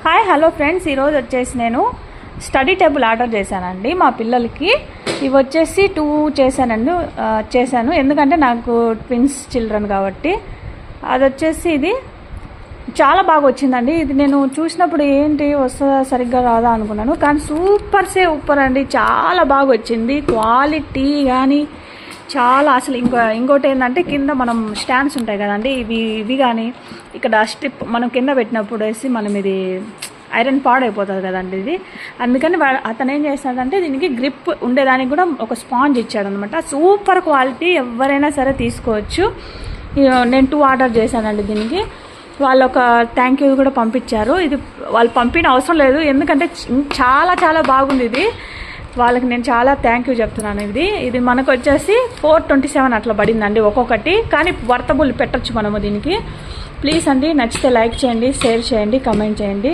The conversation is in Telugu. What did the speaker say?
హాయ్ హలో ఫ్రెండ్స్, ఈరోజు వచ్చేసి నేను స్టడీ టేబుల్ ఆర్డర్ చేశానండి మా పిల్లలకి. ఇవి వచ్చేసి 2 చేశాను ఎందుకంటే నాకు ట్విన్స్ చిల్డ్రన్ కాబట్టి. అది వచ్చేసి ఇది చాలా బాగా వచ్చిందండి. ఇది నేను చూసినప్పుడు ఏంటి వస్తుందా సరిగ్గా రాదా అనుకున్నాను, కానీ సూపర్ అండి, చాలా బాగా వచ్చింది. క్వాలిటీ కానీ చాలా అసలు ఇంకోటి ఏంటంటే కింద మనం స్టాండ్స్ ఉంటాయి కదండి, ఇవి కానీ ఇక్కడ స్ట్రిప్ మనం కింద పెట్టినప్పుడు వేసి మనం ఇది ఐరన్ పాడైపోతుంది కదండి ఇది. అందుకని అతను ఏం చేస్తాడంటే దీనికి గ్రిప్ ఉండేదానికి కూడా ఒక స్పాంజ్ ఇచ్చాడనమాట. సూపర్ క్వాలిటీ, ఎవరైనా సరే తీసుకోవచ్చు. నేను 2 ఆర్డర్ చేశానండి దీనికి. వాళ్ళు ఒక థ్యాంక్ యూ కూడా పంపించారు. ఇది వాళ్ళు పంపిన అవసరం లేదు ఎందుకంటే చాలా బాగుంది ఇది. వాళ్ళకి నేను చాలా థ్యాంక్ యూ చెప్తున్నాను. ఇది మనకు వచ్చేసి 427 అట్లా పడిందండి ఒక్కొక్కటి, కానీ వర్తబుల్ పెట్టచ్చు మనము దీనికి. ప్లీజ్ అండి, నచ్చితే లైక్ చేయండి, షేర్ చేయండి, కమెంట్ చేయండి.